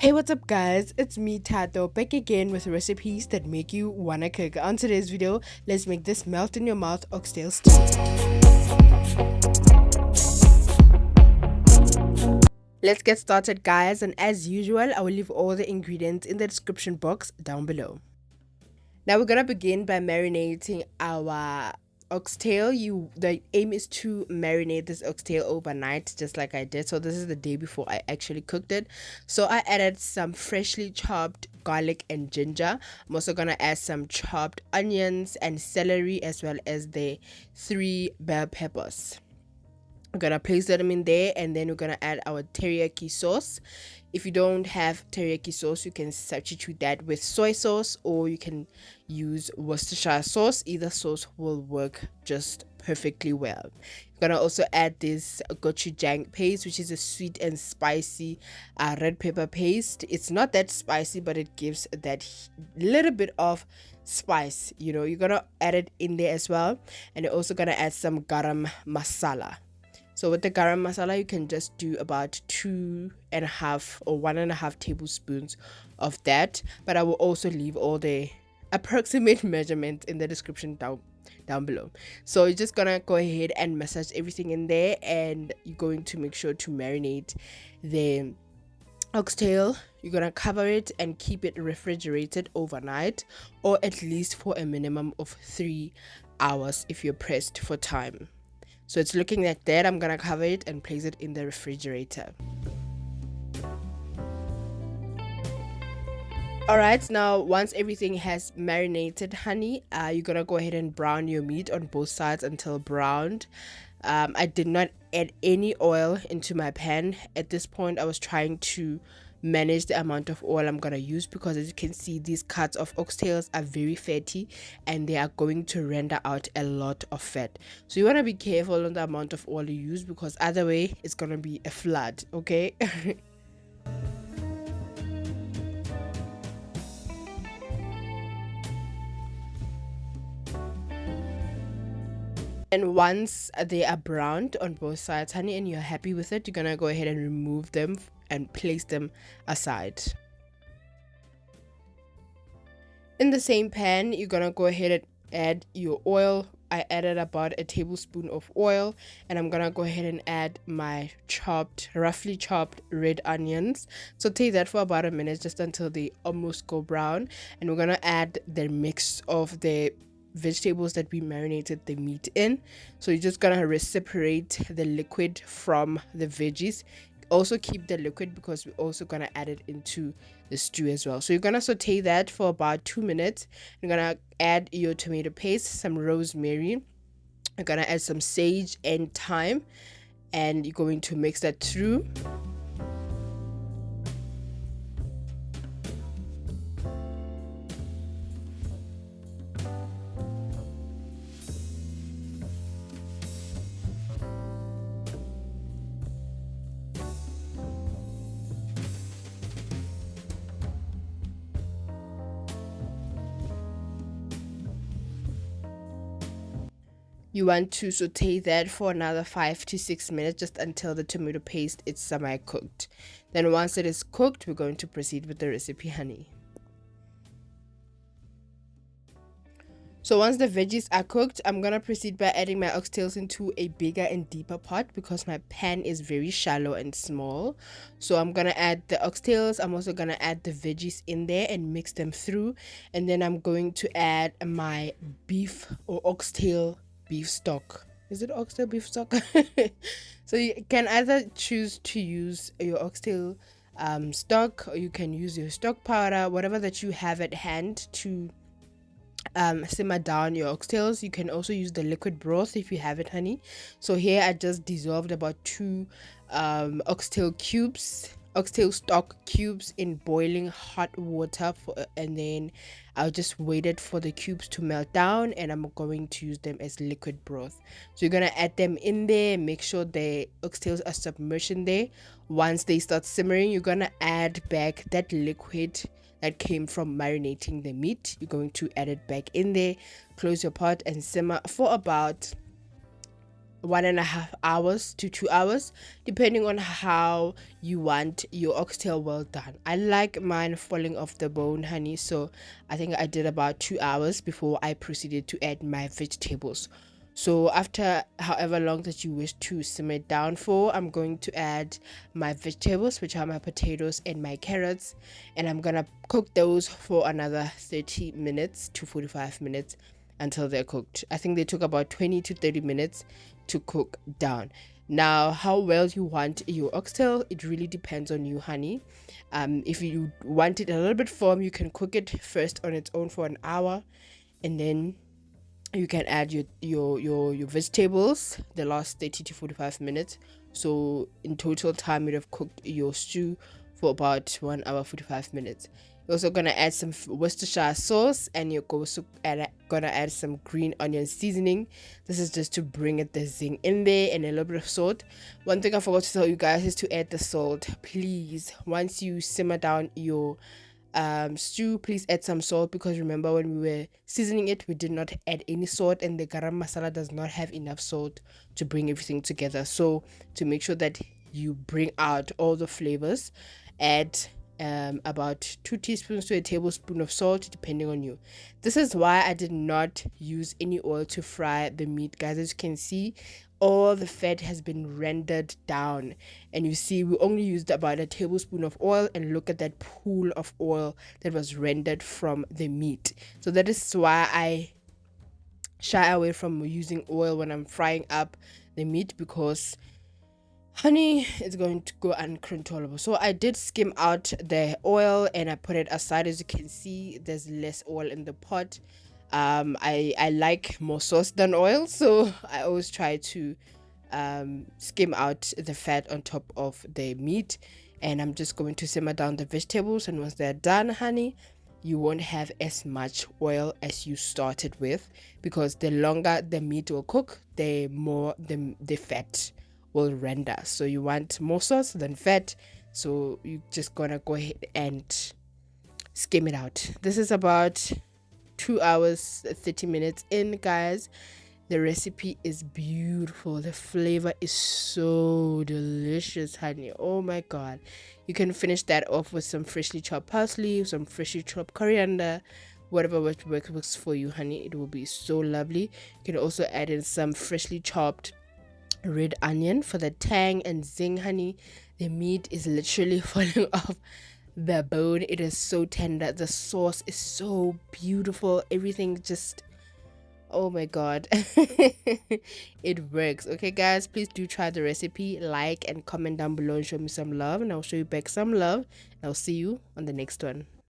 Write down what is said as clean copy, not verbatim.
Hey, what's up, guys? It's me, Tato, back again with recipes that make you wanna cook. On today's video, let's make this melt in your mouth oxtail stew. Let's get started, guys, and as usual, I will leave all the ingredients in the description box down below. Now we're gonna begin by marinating our oxtail. The aim is to marinate this oxtail overnight, just like I did. So this is the day before I actually cooked it. So I added some freshly chopped garlic and ginger. I'm also gonna add some chopped onions and celery, as well as the 3 bell peppers. We're gonna place them in there, and then we're gonna add our teriyaki sauce. If you don't have teriyaki sauce, you can substitute that with soy sauce, or you can use Worcestershire sauce. Either sauce will work just perfectly well. You're gonna also add this gochujang paste, which is a sweet and spicy red pepper paste. It's not that spicy, but it gives that little bit of spice. You're gonna add it in there as well, and you're also gonna add some garam masala. So with the garam masala, you can just do about 2.5 or 1.5 tablespoons of that. But I will also leave all the approximate measurements in the description down below. So you're just gonna go ahead and massage everything in there, and you're going to make sure to marinate the oxtail. You're gonna cover it and keep it refrigerated overnight, or at least for a minimum of 3 hours if you're pressed for time. So it's looking like that. I'm gonna cover it and place it in the refrigerator. Alright, now once everything has marinated, honey, you're gonna go ahead and brown your meat on both sides until browned. I did not add any oil into my pan. At this point, I was trying to manage the amount of oil I'm gonna use, because as you can see, these cuts of oxtails are very fatty and they are going to render out a lot of fat. So you want to be careful on the amount of oil you use, because other way it's gonna be a flood. Okay. And once they are browned on both sides, honey, and you're happy with it, you're gonna go ahead and remove them and place them aside. In the same pan, you're gonna go ahead and add your oil. I added about a tablespoon of oil, and I'm gonna go ahead and add my roughly chopped red onions. Saute that for about a minute, just until they almost go brown. And we're gonna add the mix of the vegetables that we marinated the meat in. So you're just gonna separate the liquid from the veggies. Also keep the liquid, because we're also gonna add it into the stew as well. So you're gonna saute that for about 2 minutes. You're gonna add your tomato paste, some rosemary. You're gonna add some sage and thyme, and you're going to mix that through. You want to saute that for another 5 to 6 minutes, just until the tomato paste is semi-cooked. Then once it is cooked, we're going to proceed with the recipe, honey. So once the veggies are cooked, I'm gonna proceed by adding my oxtails into a bigger and deeper pot, because my pan is very shallow and small. So I'm gonna add the oxtails. I'm also gonna add the veggies in there and mix them through, and then I'm going to add my beef or oxtail beef stock. Is it oxtail beef stock? So you can either choose to use your oxtail stock, or you can use your stock powder, whatever that you have at hand to simmer down your oxtails. You can also use the liquid broth if you have it, honey. So here I just dissolved about 2 oxtail stock cubes in boiling hot water, and then I'll just wait it for the cubes to melt down, and I'm going to use them as liquid broth. So you're gonna add them in there, make sure the oxtails are submerged in there. Once they start simmering, you're gonna add back that liquid that came from marinating the meat. You're going to add it back in there, close your pot, and simmer for about 1.5 hours to 2 hours, depending on how you want your oxtail well done. I like mine falling off the bone, honey, so I think I did about 2 hours before I proceeded to add my vegetables. So after however long that you wish to simmer it down for, I'm going to add my vegetables, which are my potatoes and my carrots, and I'm gonna cook those for another 30 minutes to 45 minutes until they're cooked. I think they took about 20 to 30 minutes to cook down. Now, how well you want your oxtail, it really depends on you, honey. If you want it a little bit firm, you can cook it first on its own for an hour, and then you can add your vegetables the last 30 to 45 minutes. So in total time you'd have cooked your stew for about 1 hour 45 minutes. You're also gonna add some Worcestershire sauce, and you're also gonna add some green onion seasoning. This is just to bring it the zing in there, and a little bit of salt. One thing I forgot to tell you guys is to add the salt, please. Once you simmer down your stew, please add some salt, because remember when we were seasoning it, we did not add any salt, and the garam masala does not have enough salt to bring everything together. So to make sure that you bring out all the flavors, add about 2 teaspoons to a tablespoon of salt, depending on you. This is why I did not use any oil to fry the meat, guys. As you can see, all the fat has been rendered down, and you see we only used about a tablespoon of oil, and look at that pool of oil that was rendered from the meat. So that is why I shy away from using oil when I'm frying up the meat, because honey, it's going to go uncontrollable. So I did skim out the oil and I put it aside. As you can see, there's less oil in the pot. I like more sauce than oil, so I always try to skim out the fat on top of the meat. And I'm just going to simmer down the vegetables, and once they're done, honey, you won't have as much oil as you started with, because the longer the meat will cook, the more the fat will render. So you want more sauce than fat, so you're just gonna go ahead and skim it out. This is about 2 hours 30 minutes in, guys. The recipe is beautiful. The flavor is so delicious, honey. Oh my god. You can finish that off with some freshly chopped parsley, some freshly chopped coriander, whatever works for you, honey. It will be so lovely. You can also add in some freshly chopped red onion for the tang and zing, honey. The meat is literally falling off the bone. It is so tender. The sauce is so beautiful. Everything just, oh my god. It works. Okay guys, please do try the recipe, like and comment down below and show me some love, and I'll show you back some love, and I'll see you on the next one.